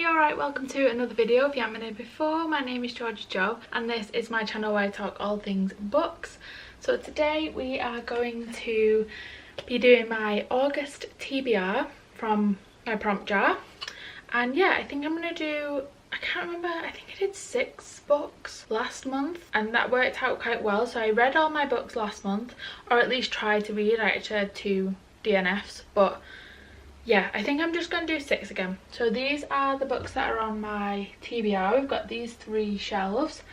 alright, welcome to another video. If you haven't been here before, my name is Georgia Jo and this is my channel where I talk all things books. So today we are going to be doing my August TBR from my prompt jar. And yeah, I think I'm going to do, I can't remember, I think I did 6 books last month and that worked out quite well. So I read all my books last month, or at least tried to read. I actually had 2 DNFs, but yeah, I think I'm just going to do 6 again. So these are the books that are on my TBR. We've got these 3 shelves.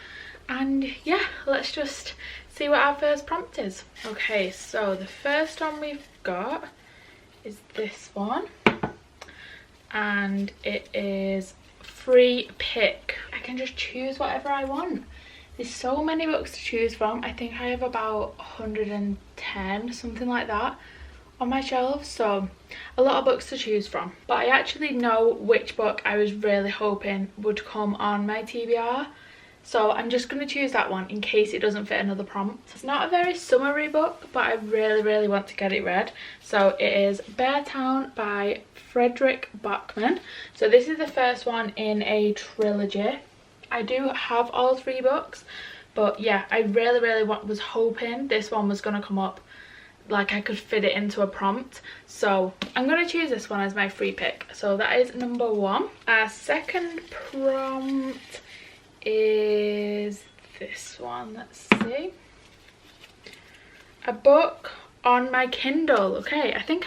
And yeah, let's just see what our first prompt is. Okay, so the first one we've got is this one. And it is free pick. I can just choose whatever I want. There's so many books to choose from. I think I have about 110, something like that, on my shelves, so a lot of books to choose from. But I actually know which book I was really hoping would come on my TBR, so I'm just going to choose that one in case it doesn't fit another prompt. It's not a very summery book, but I really want to get it read. So it is Beartown by Frederick Bachman. So this is the first one in a trilogy. I do have all 3 books, but yeah, I really was hoping this one was going to come up, like I could fit it into a prompt. So I'm going to choose this one as my free pick. So that is number 1. Our second prompt is this one. Let's see. A book on my Kindle. Okay, I think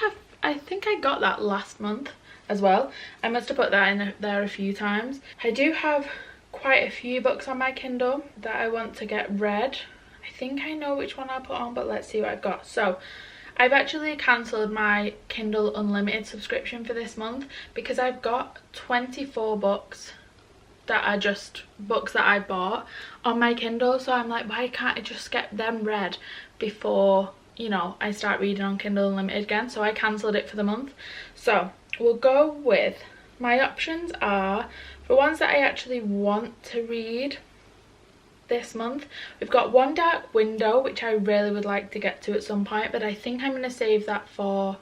I got that last month as well. I must have put that in there a few times. I do have quite a few books on my Kindle that I want to get read. I think I know which one I'll put on, but let's see what I've got. So I've actually cancelled my Kindle Unlimited subscription for this month because I've got 24 books that are just books that I bought on my Kindle. So I'm like, why can't I just get them read before, you know, I start reading on Kindle Unlimited again? So I cancelled it for the month. So we'll go with, my options are, for ones that I actually want to read this month, we've got One Dark Window, which I really would like to get to at some point, but I think I'm going to save that for,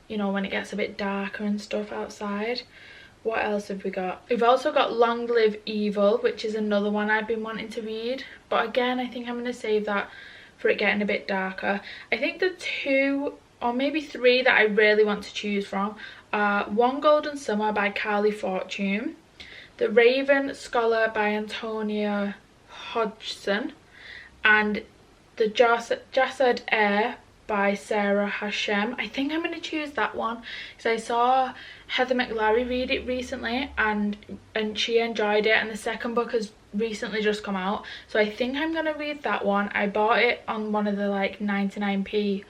you know, when it gets a bit darker and stuff outside. What else have we got? We've also got Long Live Evil, which is another one I've been wanting to read, but again I think I'm going to save that for it getting a bit darker. I think the 2 or maybe 3 that I really want to choose from are One Golden Summer by Carly Fortune, The Raven Scholar by Antonia Hodgson, and The Jasad Air by Sarah Hashem. I think I'm going to choose that one because I saw Heather McLary read it recently and she enjoyed it, and the second book has recently just come out, so I think I'm going to read that one. I bought it on one of the like 99p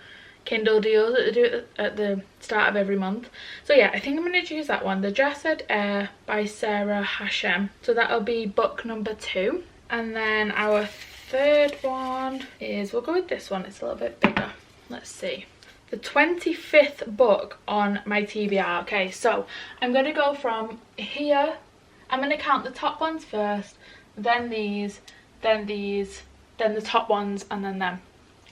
Kindle deals that they do at the start of every month. So yeah, I think I'm going to choose that one, The Jasad Air by Sarah Hashem. So that'll be book number 2. And then our third one is, we'll go with this one, it's a little bit bigger. Let's see. The 25th book on my TBR. Okay, so I'm going to go from here. I'm going to count the top ones first, then these, then the top ones, and then them.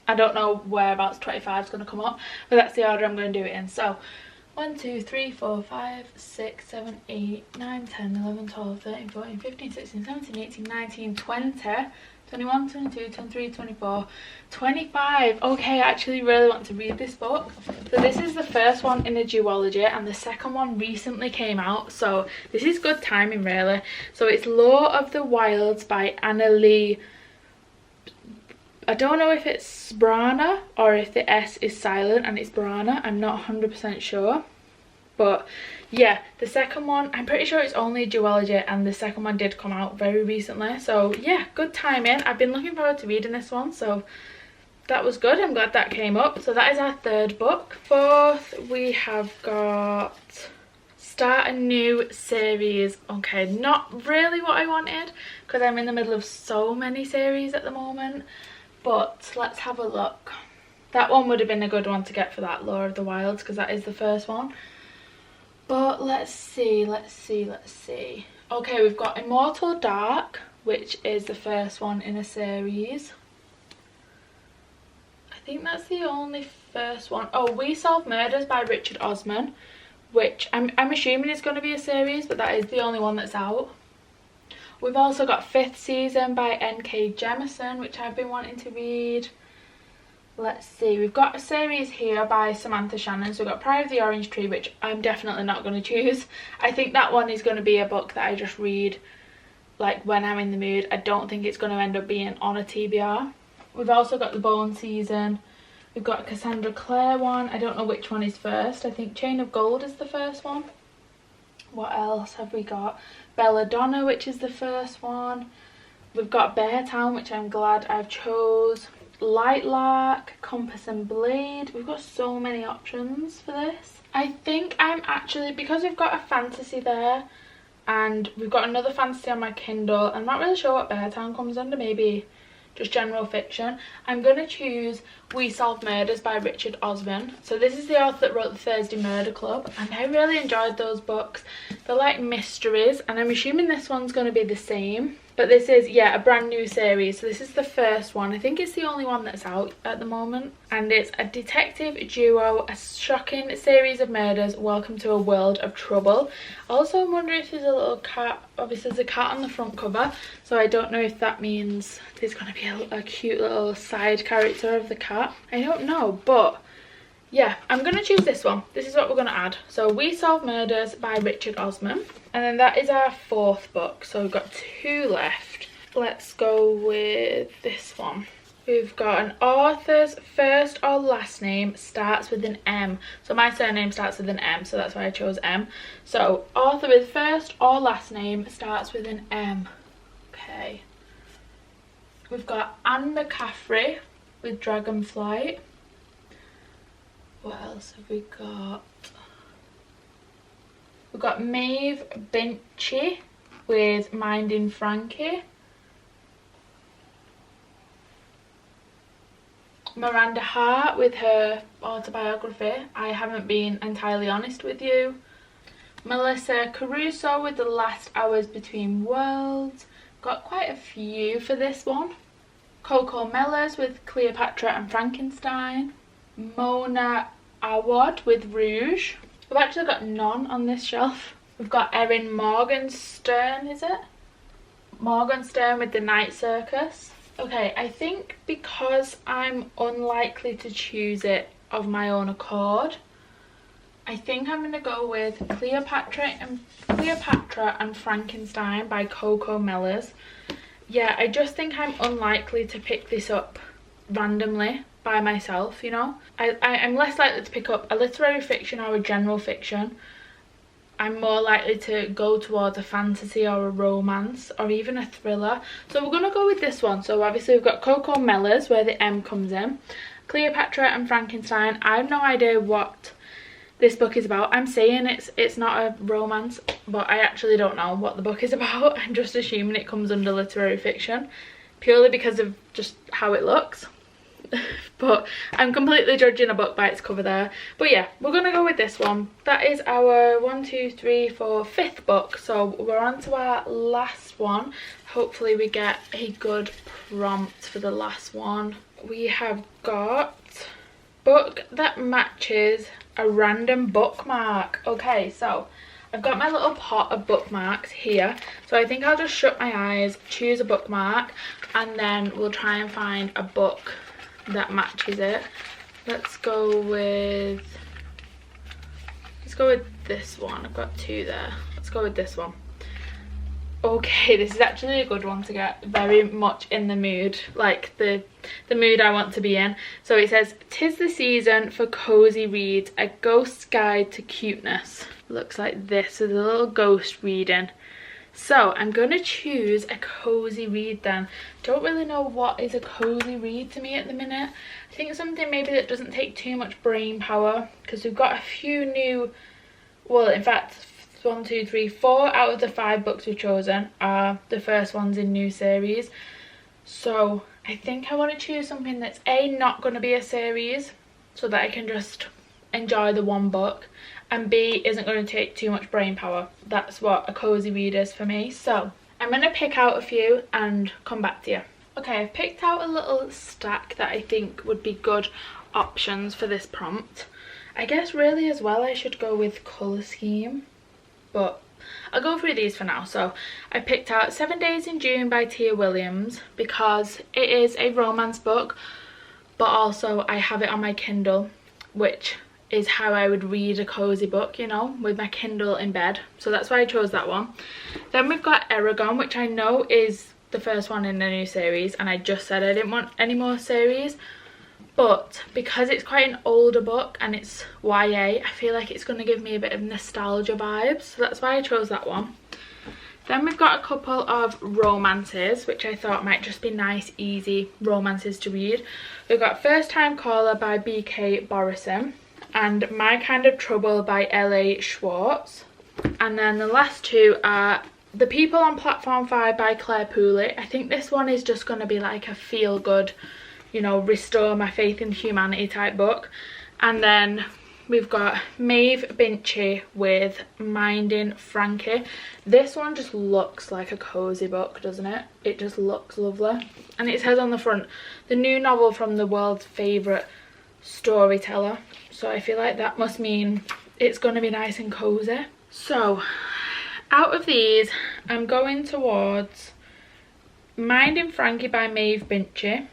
I don't know whereabouts 25 is going to come up, but that's the order I'm going to do it in. So 1, 2, 3, 4, 5, 6, 7, 8, 9, 10, 11, 12, 13, 14, 15, 16, 17, 18, 19, 20, 21, 22, 23, 24, 25. Okay, I actually really want to read this book. So this is the first one in a duology and the second one recently came out. So this is good timing really. So it's Law of the Wilds by Anna Lee. I don't know if it's Brana or if the S is silent and it's Brana. I'm not 100% sure. But yeah, the second one, I'm pretty sure it's only a duology and the second one did come out very recently. So yeah, good timing. I've been looking forward to reading this one, so that was good. I'm glad that came up. So that is our 3rd book. 4th, we have got Start a New Series. Okay, not really what I wanted because I'm in the middle of so many series at the moment. But let's have a look. That one would have been a good one to get for that, Law of the Wilds, because that is the first one. But let's see. Okay, we've got Immortal Dark, which is the first one in a series. I think that's the only first one. Oh, We Solve Murders by Richard Osman, which I'm assuming is going to be a series, but that is the only one that's out. We've also got Fifth Season by N.K. Jemisin, which I've been wanting to read. Let's see, we've got a series here by Samantha Shannon. So we've got Pride of the Orange Tree, which I'm definitely not going to choose. I think that one is going to be a book that I just read like when I'm in the mood. I don't think it's going to end up being on a TBR. We've also got The Bone Season. We've got a Cassandra Clare one. I don't know which one is first. I think Chain of Gold is the first one. What else have we got? Belladonna, which is the first one. We've got Beartown, which I'm glad I've chose. Lightlark, Compass and Blade. We've got so many options for this. I think I'm actually, because we've got a fantasy there and we've got another fantasy on my Kindle, I'm not really sure what Beartown comes under, maybe just general fiction. I'm going to choose We Solve Murders by Richard Osman. So this is the author that wrote the Thursday Murder Club, and I really enjoyed those books. They're like mysteries, and I'm assuming this one's going to be the same. But this is, yeah, a brand new series. So this is the first one. I think it's the only one that's out at the moment. And it's a detective duo, a shocking series of murders. Welcome to a world of trouble. Also, I'm wondering if there's a little cat. Obviously, there's a cat on the front cover. So I don't know if that means there's going to be a cute little side character of the cat. I don't know, but yeah, I'm going to choose this one. This is what we're going to add. So We Solve Murders by Richard Osman. And then that is our fourth book. So we've got two left. Let's go with this one. We've got an author's first or last name starts with an M. So my surname starts with an M, so that's why I chose M. So author with first or last name starts with an M. Okay. We've got Anne McCaffrey with Dragonflight. What else have we got? We've got Maeve Binchy with Minding Frankie. Miranda Hart with her autobiography, I Haven't Been Entirely Honest with You. Melissa Caruso with The Last Hours Between Worlds. Got quite a few for this one. Coco Mellors with Cleopatra and Frankenstein. Mona Awad with Rouge. We've actually got none on this shelf. We've got Erin Morgenstern, is it? Morgenstern with The Night Circus. Okay, I think because I'm unlikely to choose it of my own accord, I think I'm going to go with Cleopatra and Frankenstein by Coco Mellors. Yeah, I just think I'm unlikely to pick this up randomly by myself, you know. I'm less likely to pick up a literary fiction or a general fiction. I'm more likely to go towards a fantasy or a romance or even a thriller. So we're going to go with this one. So obviously we've got Coco Mellors, where the M comes in. Cleopatra and Frankenstein. I have no idea what this book is about. I'm saying it's not a romance, but I actually don't know what the book is about. I'm just assuming it comes under literary fiction, purely because of just how it looks. But I'm completely judging a book by its cover there. But yeah, we're gonna go with this one. That is our 5th book. So we're on to our last one. Hopefully we get a good prompt for the last one. We have got book that matches a random bookmark. Okay, so I've got my little pot of bookmarks here. So I think I'll just shut my eyes, choose a bookmark, and then we'll try and find a book that matches it. Let's go with this one. I've got two there. Let's go with this one. Okay, this is actually a good one to get very much in the mood, like the mood I want to be in. So it says, "'Tis the season for cozy reads, a ghost's guide to cuteness." Looks like this with a little ghost reading. So I'm going to choose a cozy read then. Don't really know what is a cozy read to me at the minute. I think something maybe that doesn't take too much brain power, because we've got a few new, well, in fact 1, 2, 3, 4 out of the 5 books we've chosen are the first ones in new series. So I think I want to choose something that's A, not going to be a series, so that I can just enjoy the one book, and B, isn't going to take too much brain power. That's what a cozy read is for me. So I'm going to pick out a few and come back to you. Okay, I've picked out a little stack that I think would be good options for this prompt. I guess really as well I should go with colour scheme, but I'll go through these for now. So I picked out 7 Days in June by Tia Williams because it is a romance book, but also I have it on my Kindle, which is how I would read a cozy book, you know, with my Kindle in bed. So that's why I chose that one. Then we've got Eragon, which I know is the first one in the new series, and I just said I didn't want any more series, but because it's quite an older book and it's YA, I feel like it's going to give me a bit of nostalgia vibes, so that's why I chose that one. Then we've got a couple of romances, which I thought might just be nice, easy romances to read. We've got First Time Caller by B.K. Borison and My Kind of Trouble by L.A. Schwartz. And then the last two are The People on Platform 5 by Claire Pooley. I think this one is just going to be like a feel-good, you know, restore my faith in humanity type book. And then we've got Maeve Binchy with Minding Frankie. This one just looks like a cozy book, doesn't it? It just looks lovely. And it says on the front, the new novel from the world's favourite storyteller. So I feel like that must mean it's going to be nice and cozy. So out of these, I'm going towards Minding Frankie by Maeve Binchy,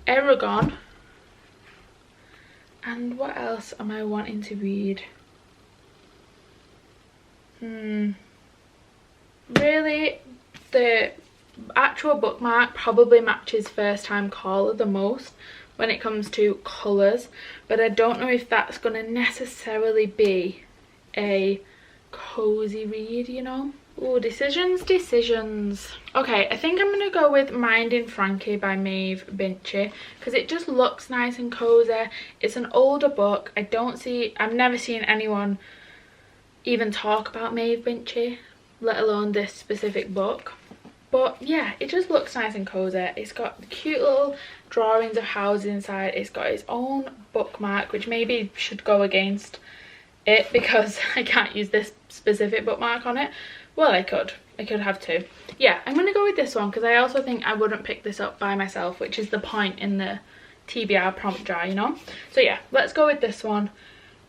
Eragon, and what else am I wanting to read? Really, the actual bookmark probably matches First Time Caller the most when it comes to colours, but I don't know if that's going to necessarily be a cozy read, you know. Oh, decisions. Okay, I think I'm gonna go with Minding Frankie by Maeve Binchy because it just looks nice and cozy. It's an older book. I've never seen anyone even talk about Maeve Binchy, let alone this specific book. But yeah, it just looks nice and cozy. It's got cute little drawings of houses inside. It's got its own bookmark, which maybe should go against it because I can't use this specific bookmark on it. Well, I could have two. Yeah, I'm gonna go with this one because I also think I wouldn't pick this up by myself, which is the point in the TBR prompt jar, you know. So yeah, let's go with this one,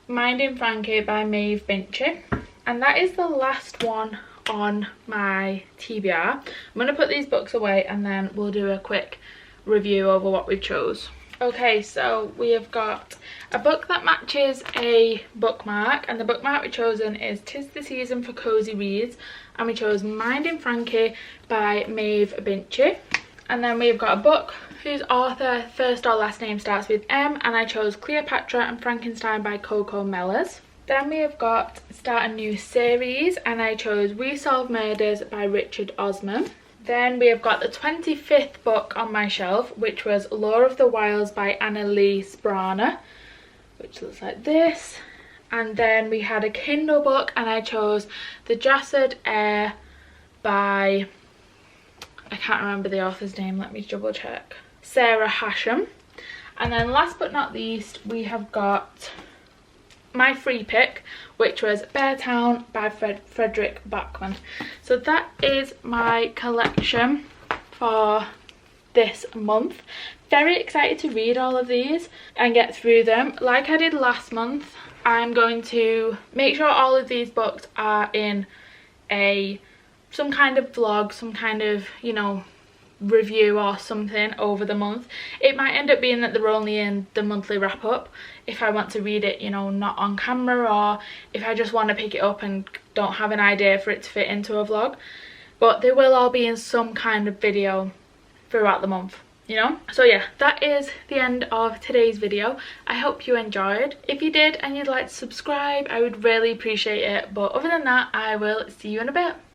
Minding Frankie by Maeve Binchy. And that is the last one on my TBR. I'm gonna put these books away and then we'll do a quick review over what we chose. Okay, so we have got a book that matches a bookmark, and the bookmark we've chosen is 'Tis the Season for Cozy Reads, and we chose Minding Frankie by Maeve Binchy. And then we've got a book whose author first or last name starts with M, and I chose Cleopatra and Frankenstein by Coco Mellors. Then we have got Start a New Series, and I chose We Solve Murders by Richard Osman. Then we have got the 25th book on my shelf, which was Law of the Wilds by Annalee Sprana, which looks like this. And then we had a Kindle book, and I chose The Jassard Heir by, I can't remember the author's name, let me double check, Sarah Hashem. And then last but not least, we have got my free pick, which was Beartown by Frederick Bachman. So that is my collection for this month. Very excited to read all of these and get through them. Like I did last month, I'm going to make sure all of these books are in some kind of vlog, some kind of, you know, review or something over the month. It might end up being that they're only in the monthly wrap up if I want to read it, you know, not on camera, or if I just want to pick it up and don't have an idea for it to fit into a vlog. But they will all be in some kind of video throughout the month, you know. So yeah, that is the end of today's video. I hope you enjoyed. If you did and you'd like to subscribe, I would really appreciate it. But other than that, I will see you in a bit.